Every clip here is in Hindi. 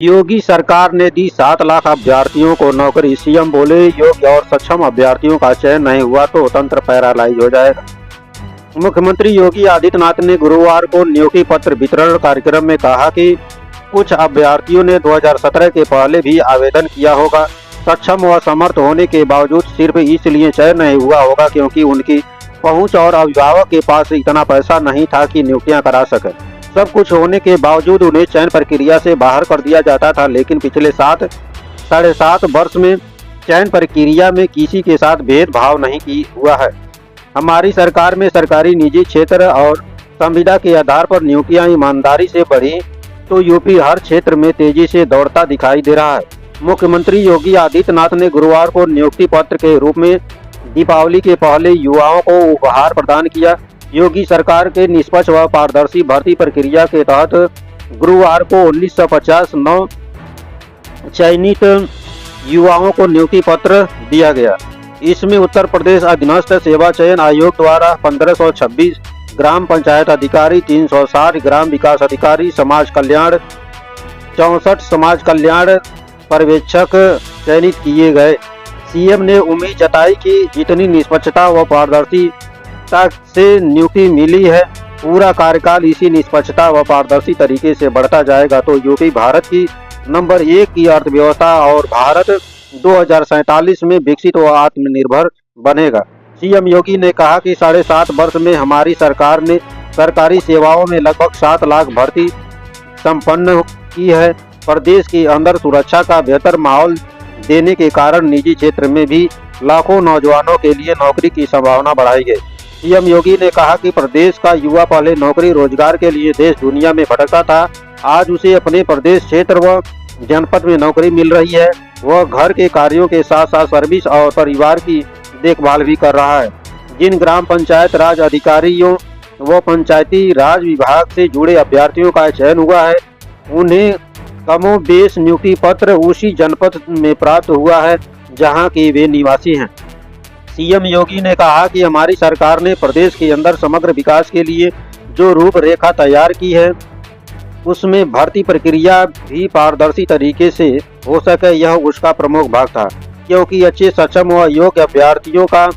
योगी सरकार ने दी 7 लाख अभ्यर्थियों को नौकरी। सीएम बोले, योग्य और सक्षम अभ्यर्थियों का चयन नहीं हुआ तो तंत्र पैरालाइज हो जाएगा। मुख्यमंत्री योगी आदित्यनाथ ने गुरुवार को नियुक्ति पत्र वितरण कार्यक्रम में कहा कि कुछ अभ्यर्थियों ने 2017 के पहले भी आवेदन किया होगा। सक्षम व समर्थ होने के बावजूद सिर्फ इसलिए चयन नहीं हुआ होगा क्योंकि उनकी पहुंच और अभिभावक के पास इतना पैसा नहीं था कि नियुक्तियां करा सके। सब कुछ होने के बावजूद उन्हें चयन प्रक्रिया से बाहर कर दिया जाता था, लेकिन पिछले साढ़े सात वर्ष में चयन प्रक्रिया में किसी के साथ भेदभाव नहीं हुआ है। हमारी सरकार में सरकारी, निजी क्षेत्र और संविदा के आधार पर नियुक्तियां ईमानदारी से बढ़ी तो यूपी हर क्षेत्र में तेजी से दौड़ता दिखाई दे रहा है। मुख्यमंत्री योगी आदित्यनाथ ने गुरुवार को नियुक्ति पत्र के रूप में दीपावली के पहले युवाओं को उपहार प्रदान किया। योगी सरकार के निष्पक्ष व पारदर्शी भर्ती प्रक्रिया के तहत गुरुवार को 1950 नौ चयनित युवाओं को नियुक्ति पत्र दिया गया। इसमें उत्तर प्रदेश अधीनस्थ सेवा चयन आयोग द्वारा 1526 ग्राम पंचायत अधिकारी, 360 ग्राम विकास अधिकारी, समाज कल्याण 64 समाज कल्याण पर्यवेक्षक चयनित किए गए। सीएम ने उम्मीद जताई कि जितनी निष्पक्षता व पारदर्शिता से नियुक्ति मिली है, पूरा कार्यकाल इसी निष्पक्षता व पारदर्शी तरीके से बढ़ता जाएगा तो यूपी भारत की नंबर 1 की अर्थव्यवस्था और भारत 2047 में विकसित व आत्मनिर्भर बनेगा। सीएम योगी ने कहा कि 7.5 वर्ष में हमारी सरकार ने सरकारी सेवाओं में लगभग 7 लाख भर्ती संपन्न की है। प्रदेश के अंदर सुरक्षा का बेहतर माहौल देने के कारण निजी क्षेत्र में भी लाखों नौजवानों के लिए नौकरी की संभावना बढ़ाई गई। सीएम योगी ने कहा कि प्रदेश का युवा पहले नौकरी रोजगार के लिए देश दुनिया में भटकता था, आज उसे अपने प्रदेश क्षेत्र व जनपद में नौकरी मिल रही है। वह घर के कार्यों के साथ साथ सर्विस और परिवार की देखभाल भी कर रहा है। जिन ग्राम पंचायत राज अधिकारियों व पंचायती राज विभाग से जुड़े अभ्यर्थियों का चयन हुआ है, उन्हें कमोबेश नियुक्ति पत्र उसी जनपद में प्राप्त हुआ है जहां के वे निवासी हैं। सीएम योगी ने कहा कि हमारी सरकार ने प्रदेश के अंदर समग्र विकास के लिए जो रूपरेखा तैयार की है, उसमें भर्ती प्रक्रिया भी पारदर्शी तरीके से हो सके, यह उसका प्रमुख भाग था। क्योंकि अच्छे, सक्षम व योग्य अभ्यर्थियों का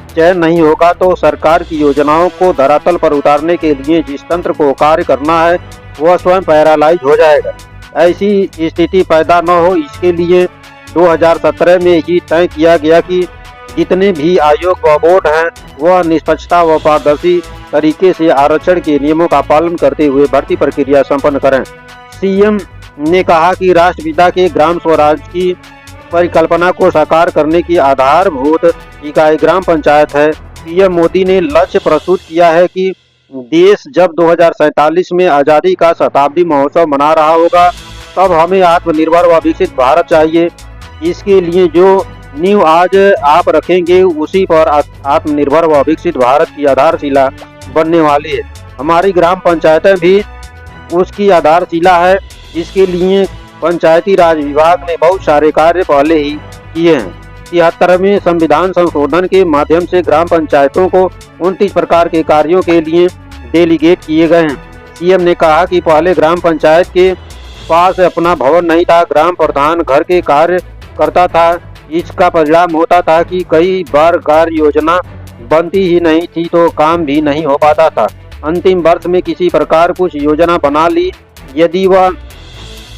चयन नहीं होगा तो सरकार की योजनाओं को धरातल पर उतारने के लिए जिस तंत्र को कार्य करना है वह स्वयं पैरालाइज हो जाएगा। ऐसी स्थिति पैदा न हो, इसके लिए 2017 में ही तय किया गया कि जितने भी आयोग व बोर्ड हैं वह निष्पक्षता व पारदर्शी तरीके से आरक्षण के नियमों का पालन करते हुए भर्ती प्रक्रिया संपन्न करें। सीएम ने कहा कि राष्ट्रपिता के ग्राम स्वराज की परिकल्पना को साकार करने की आधारभूत इकाई ग्राम पंचायत है। पीएम मोदी ने लक्ष्य प्रस्तुत किया है कि देश जब 2047 में आज़ादी का शताब्दी महोत्सव मना रहा होगा, तब हमें आत्मनिर्भर व विकसित भारत चाहिए। इसके लिए जो नींव आज आप रखेंगे, उसी पर आत्मनिर्भर व विकसित भारत की आधारशिला बनने वाली है। हमारी ग्राम पंचायतें भी उसकी आधारशिला है। इसके लिए पंचायती राज विभाग ने बहुत सारे कार्य पहले ही किए हैं। 73वें संविधान संशोधन के माध्यम से ग्राम पंचायतों को 29 प्रकार के कार्यों के लिए डेलीगेट किए गए हैं। सीएम ने कहा कि पहले ग्राम पंचायत के पास अपना भवन नहीं था, ग्राम प्रधान घर के कार्य करता था। इसका परिणाम होता था कि कई बार कार्य योजना बनती ही नहीं थी तो काम भी नहीं हो पाता था। अंतिम वर्ष में किसी प्रकार कुछ योजना बना ली, यदि वह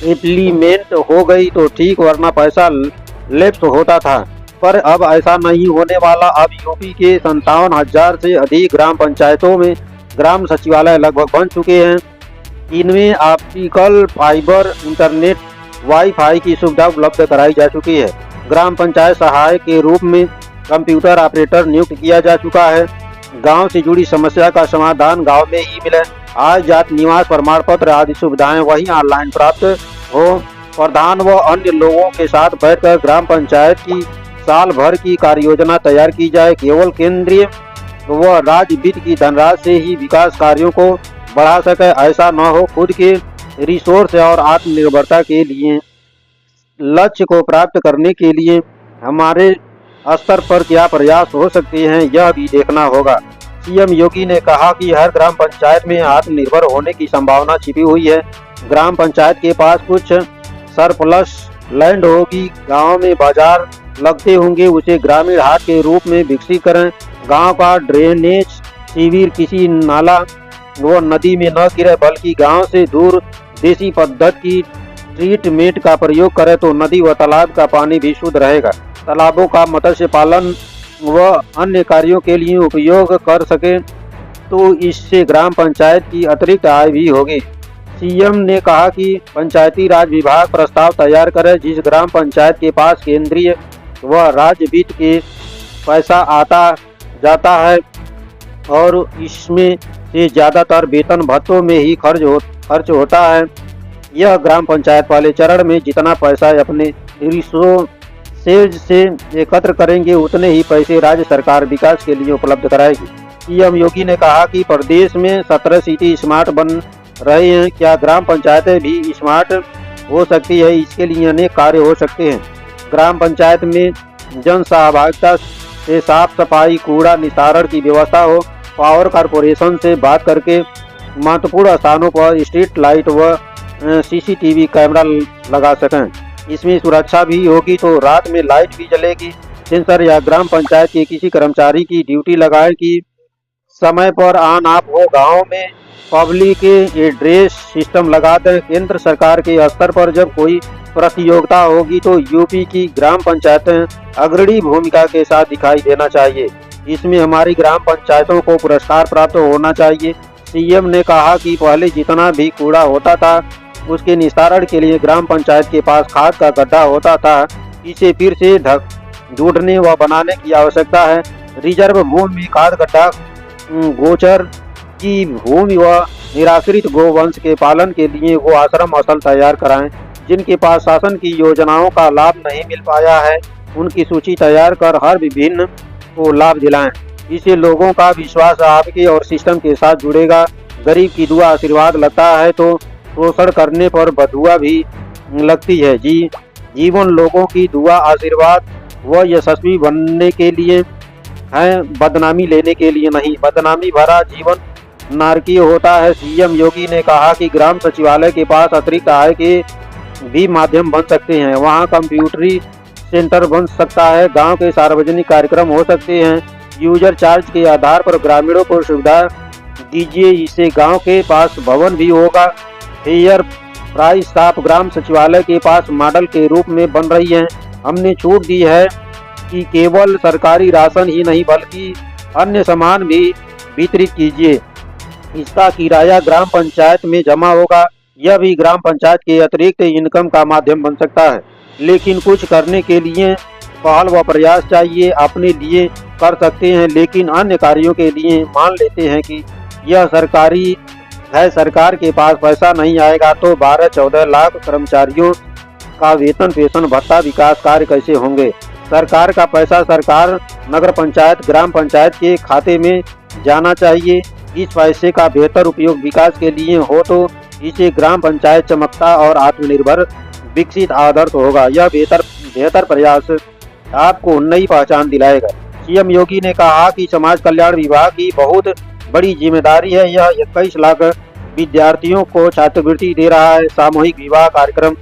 इम्प्लीमेंट हो गई तो ठीक, वरना पैसा लैप्स होता था। पर अब ऐसा नहीं होने वाला। अब यूपी के 57,000 से अधिक ग्राम पंचायतों में ग्राम सचिवालय लगभग बन चुके हैं। इनमें ऑप्टिकल फाइबर, इंटरनेट, वाईफाई की सुविधा उपलब्ध कराई जा चुकी है। ग्राम पंचायत सहायक के रूप में कंप्यूटर ऑपरेटर नियुक्त किया जा चुका है। गांव से जुड़ी समस्या का समाधान गांव में ही मिले। आज जात निवास प्रमाण पत्र आदि सुविधाएं वहीं ऑनलाइन प्राप्त हो। प्रधान व अन्य लोगों के साथ बैठकर ग्राम पंचायत की साल भर की कार्य योजना तैयार की जाए। केवल केंद्रीय व राज्य वित्त की धनराशि से ही विकास कार्यों को बढ़ा सके, ऐसा न हो। खुद के रिसोर्स और आत्मनिर्भरता के लिए लक्ष्य को प्राप्त करने के लिए हमारे स्तर पर क्या प्रयास हो सकते हैं, यह भी देखना होगा। सीएम योगी ने कहा कि हर ग्राम पंचायत में आत्मनिर्भर होने की संभावना छिपी हुई है। ग्राम पंचायत के पास कुछ सरप्लस लैंड होगी, गांव में बाजार लगते होंगे, उसे ग्रामीण हाट के रूप में विकसित करें। गांव का ड्रेनेज शिविर किसी नाला व नदी में न गिरे बल्कि गांव से दूर देसी पद्धति की ट्रीटमेंट का प्रयोग करें तो नदी व तालाब का पानी भी शुद्ध रहेगा। तालाबों का मत्स्य पालन व अन्य कार्यों के लिए उपयोग कर सके तो इससे ग्राम पंचायत की अतिरिक्त आय भी होगी। सीएम ने कहा कि पंचायती राज विभाग प्रस्ताव तैयार करे जिस ग्राम पंचायत के पास केंद्रीय व राज्य वित्त के पैसा आता जाता है और इसमें से ज़्यादातर वेतन भत्तों में ही खर्च होता है, यह ग्राम पंचायत पहले चरण में जितना पैसा अपने रिसोर्सेज से एकत्र करेंगे उतने ही पैसे राज्य सरकार विकास के लिए उपलब्ध कराएगी। सीएम योगी ने कहा कि प्रदेश में 17 सिटी स्मार्ट बन रहे हैं, क्या ग्राम पंचायतें भी स्मार्ट हो सकती है? इसके लिए अनेक कार्य हो सकते हैं। ग्राम पंचायत में जन सहभागिता से साफ सफाई, कूड़ा निस्तारण की व्यवस्था हो, पावर कॉरपोरेशन से बात करके महत्वपूर्ण स्थानों पर स्ट्रीट लाइट व सीसीटीवी कैमरा लगा सकें। इसमें सुरक्षा भी होगी तो रात में लाइट भी जलेगी। सेंसर या ग्राम पंचायत के किसी कर्मचारी की ड्यूटी लगाएं कि समय पर ऑन ऑफ हो। गाँव में पब्लिक एड्रेस सिस्टम लगा दें। केंद्र सरकार के स्तर पर जब कोई प्रतियोगिता होगी तो यूपी की ग्राम पंचायतें अग्रणी भूमिका के साथ दिखाई देना चाहिए। इसमें हमारी ग्राम पंचायतों को पुरस्कार प्राप्त होना चाहिए। सीएम ने कहा कि पहले जितना भी कूड़ा होता था उसके निस्तारण के लिए ग्राम पंचायत के पास खाद का गड्ढा होता था, इसे फिर से ढूंढने व बनाने की आवश्यकता है। रिजर्व भूमि में खाद गड्ढा, गोचर की भूमि व निराश्रित गोवंश के पालन के लिए गो आश्रम स्थल तैयार कराएं। जिनके पास शासन की योजनाओं का लाभ नहीं मिल पाया है उनकी सूची तैयार कर हर विभिन्न को लाभ दिलाएं। इससे लोगों का विश्वास आपके और सिस्टम के साथ जुड़ेगा। गरीब की दुआ आशीर्वाद लगता है तो शोषण करने पर बदुआ भी लगती है। जीवन लोगों की दुआ आशीर्वाद व यशस्वी बनने के लिए है, बदनामी लेने के लिए नहीं। बदनामी भरा जीवन नारकीय होता है। सीएम योगी ने कहा कि ग्राम सचिवालय के पास अतिरिक्त आय के भी माध्यम बन सकते हैं। वहां कंप्यूटरी सेंटर बन सकता है, गांव के सार्वजनिक कार्यक्रम हो सकते हैं। यूजर चार्ज के आधार पर ग्रामीणों को सुविधा दीजिए, इससे गांव के पास भवन भी होगा। फेयर प्राइस शॉप ग्राम सचिवालय के पास मॉडल के रूप में बन रही है। हमने छूट दी है कि केवल सरकारी राशन ही नहीं बल्कि अन्य सामान भी वितरित कीजिए। इसका किराया ग्राम पंचायत में जमा होगा। यह भी ग्राम पंचायत के अतिरिक्त इनकम का माध्यम बन सकता है, लेकिन कुछ करने के लिए पहल व प्रयास चाहिए। अपने लिए कर सकते हैं लेकिन अन्य कार्यों के लिए मान लेते हैं कि यह सरकारी है, सरकार के पास पैसा नहीं आएगा तो 12-14 लाख कर्मचारियों का वेतन, पेंशन, भत्ता, विकास कार्य कैसे होंगे? सरकार का पैसा सरकार, नगर पंचायत, ग्राम पंचायत के खाते में जाना चाहिए। इस पैसे का बेहतर उपयोग विकास के लिए हो तो इसे ग्राम पंचायत चमकता और आत्मनिर्भर विकसित आदर्श होगा। यह बेहतर प्रयास आपको नई पहचान दिलाएगा। सीएम योगी ने कहा कि समाज कल्याण विभाग की बहुत बड़ी जिम्मेदारी है। यह 21 लाख विद्यार्थियों को छात्रवृत्ति दे रहा है। सामूहिक विवाह कार्यक्रम,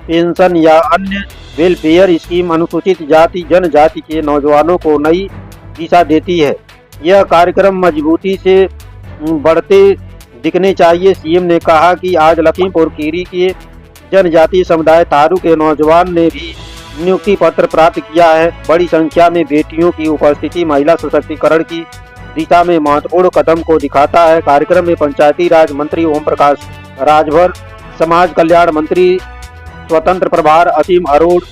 पेंशन या अन्य वेलफेयर स्कीम अनुसूचित जाति जनजाति के नौजवानों को नई दिशा देती है। यह कार्यक्रम मजबूती से बढ़ते दिखने चाहिए। सीएम ने कहा कि आज लखीमपुर खीरी के जनजातीय समुदाय थारू के नौजवान ने भी नियुक्ति पत्र प्राप्त किया है। बड़ी संख्या में बेटियों की उपस्थिति महिला सशक्तिकरण की दिशा में महत्वपूर्ण कदम को दिखाता है। कार्यक्रम में पंचायती राज मंत्री ओम प्रकाश राजभर, समाज कल्याण मंत्री स्वतंत्र प्रभार असीम अरोड़,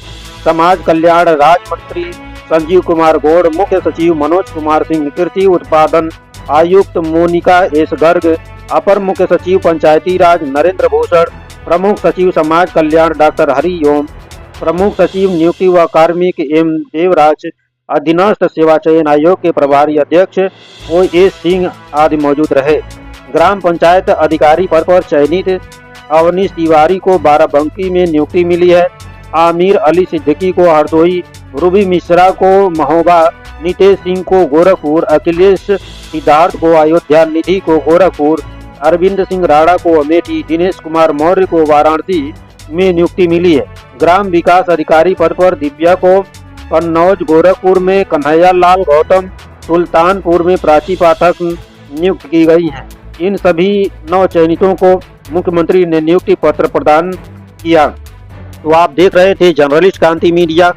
समाज कल्याण राज्य मंत्री संजीव कुमार गौड़, मुख्य सचिव मनोज कुमार सिंह, कृषि उत्पादन आयुक्त मोनिका एस गर्ग, अपर मुख्य सचिव पंचायती राज नरेंद्र भूषण, प्रमुख सचिव समाज कल्याण डॉक्टर हरि ओम, प्रमुख सचिव नियुक्ति व कार्मिक एम देवराज, अधीनस्थ सेवा चयन आयोग के प्रभारी अध्यक्ष OS सिंह आदि मौजूद रहे। ग्राम पंचायत अधिकारी पद पर चयनित अवनीश तिवारी को बाराबंकी में नियुक्ति मिली है। आमिर अली सिद्दीकी को हरदोई, रूबी मिश्रा को महोबा, नितेश सिंह को गोरखपुर, अखिलेश सिद्धार्थ को अयोध्या, निधि को गोरखपुर, अरविंद सिंह राणा को अमेठी, दिनेश कुमार मौर्य को वाराणसी, में नियुक्ति मिली है। ग्राम विकास अधिकारी पद पर दिव्या को कन्नौज, गोरखपुर में कन्हैया लाल गौतम, सुल्तानपुर में प्राची पाठक नियुक्त की गई हैं। इन सभी 9 चयनितों को मुख्यमंत्री ने नियुक्ति पत्र प्रदान किया। तो आप देख रहे थे जर्नलिस्ट क्रांति मीडिया।